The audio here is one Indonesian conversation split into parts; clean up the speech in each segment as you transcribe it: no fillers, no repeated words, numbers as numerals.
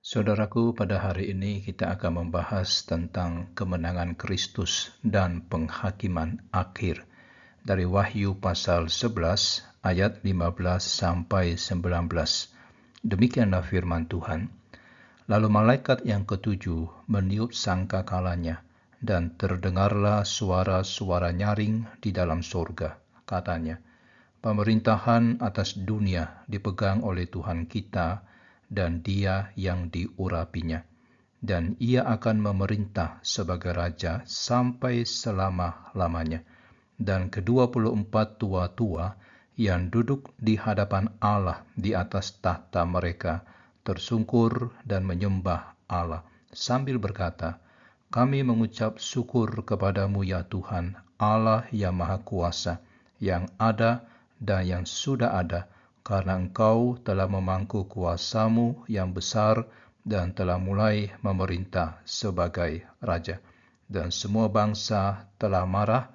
Saudaraku, pada hari ini kita akan membahas tentang kemenangan Kristus dan penghakiman akhir dari Wahyu pasal 11 ayat 15 sampai 19. Demikianlah firman Tuhan. Lalu malaikat yang ketujuh meniup sangkakalanya, dan terdengarlah suara-suara nyaring di dalam surga. Katanya, pemerintahan atas dunia dipegang oleh Tuhan kita dan Dia yang diurapinya, dan Ia akan memerintah sebagai Raja sampai selama-lamanya. Dan ke-24 tua-tua yang duduk di hadapan Allah di atas tahta mereka tersungkur dan menyembah Allah sambil berkata, "Kami mengucap syukur kepadamu ya Tuhan, Allah yang Maha Kuasa, yang ada dan yang sudah ada, karena Engkau telah memangku kuasamu yang besar dan telah mulai memerintah sebagai Raja. Dan semua bangsa telah marah,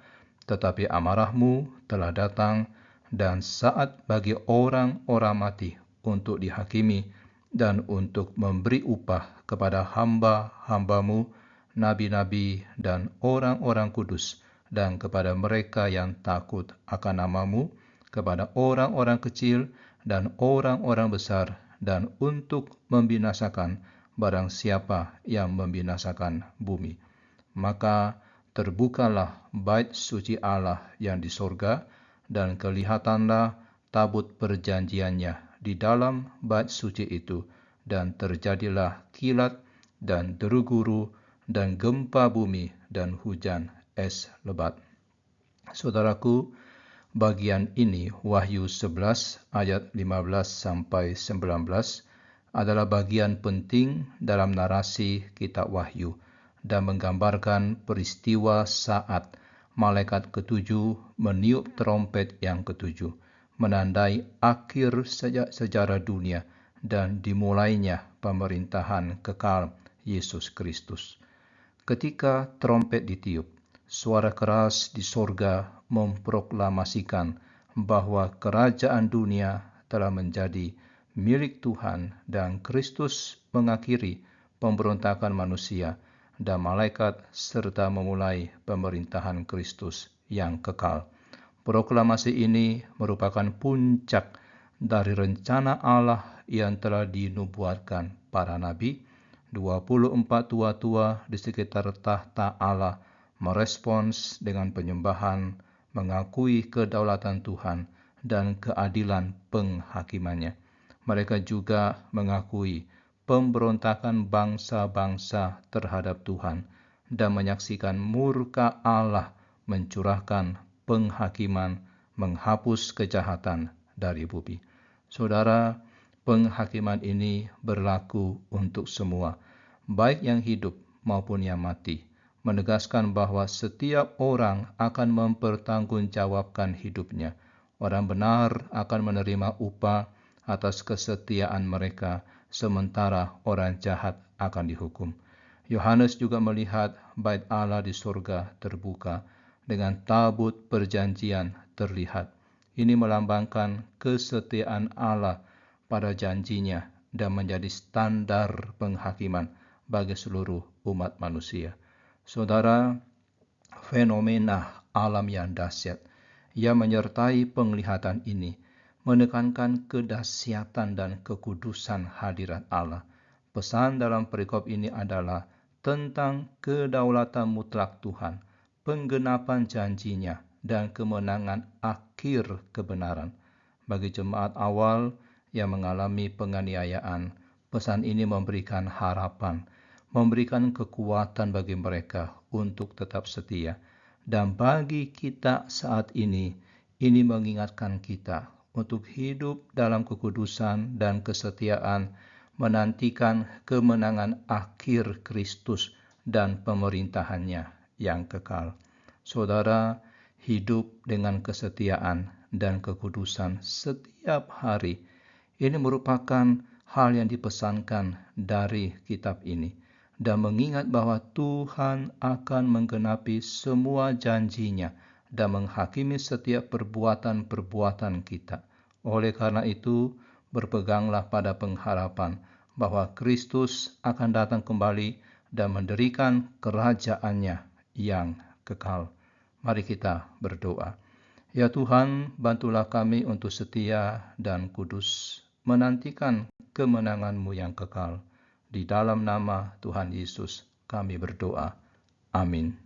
tetapi amarahmu telah datang, dan saat bagi orang-orang mati untuk dihakimi dan untuk memberi upah kepada hamba-hambamu, nabi-nabi dan orang-orang kudus, dan kepada mereka yang takut akan namamu, kepada orang-orang kecil dan orang-orang besar, dan untuk membinasakan barang siapa yang membinasakan bumi." Maka terbukalah bait suci Allah yang di sorga, dan kelihatanlah tabut perjanjiannya di dalam bait suci itu, dan terjadilah kilat dan deru guru dan gempa bumi dan hujan es lebat. Saudaraku, bagian ini Wahyu 11 ayat 15 sampai 19 adalah bagian penting dalam narasi kitab Wahyu dan menggambarkan peristiwa saat malaikat ketujuh meniup trompet yang ketujuh, menandai akhir sejarah dunia dan dimulainya pemerintahan kekal Yesus Kristus. Ketika trompet ditiup, suara keras di sorga memproklamasikan bahwa kerajaan dunia telah menjadi milik Tuhan dan Kristus mengakhiri pemberontakan manusia dan malaikat serta memulai pemerintahan Kristus yang kekal. Proklamasi ini merupakan puncak dari rencana Allah yang telah dinubuatkan para nabi. 24 tua-tua di sekitar tahta Allah merespons dengan penyembahan, mengakui kedaulatan Tuhan dan keadilan penghakimannya. Mereka juga mengakui pemberontakan bangsa-bangsa terhadap Tuhan dan menyaksikan murka Allah mencurahkan penghakiman, menghapus kejahatan dari bumi. Saudara, penghakiman ini berlaku untuk semua, baik yang hidup maupun yang mati, menegaskan bahwa setiap orang akan mempertanggungjawabkan hidupnya. Orang benar akan menerima upah atas kesetiaan mereka, sementara orang jahat akan dihukum. Yohanes juga melihat bait Allah di surga terbuka dengan tabut perjanjian terlihat. Ini melambangkan kesetiaan Allah pada janjinya dan menjadi standar penghakiman bagi seluruh umat manusia. Saudara, fenomena alam yang dahsyat yang menyertai penglihatan ini menekankan kedahsyatan dan kekudusan hadirat Allah. Pesan dalam perikop ini adalah tentang kedaulatan mutlak Tuhan, penggenapan janjinya, dan kemenangan akhir kebenaran. Bagi jemaat awal yang mengalami penganiayaan, pesan ini memberikan harapan, memberikan kekuatan bagi mereka untuk tetap setia. Dan bagi kita saat ini mengingatkan kita untuk hidup dalam kekudusan dan kesetiaan, menantikan kemenangan akhir Kristus dan pemerintahannya yang kekal. Saudara, hidup dengan kesetiaan dan kekudusan setiap hari. Ini merupakan hal yang dipesankan dari kitab ini, dan mengingat bahwa Tuhan akan menggenapi semua janjinya dan menghakimi setiap perbuatan-perbuatan kita. Oleh karena itu, berpeganglah pada pengharapan bahwa Kristus akan datang kembali dan mendirikan kerajaan-Nya yang kekal. Mari kita berdoa. Ya Tuhan, bantulah kami untuk setia dan kudus menantikan kemenangan-Mu yang kekal. Di dalam nama Tuhan Yesus kami berdoa. Amin.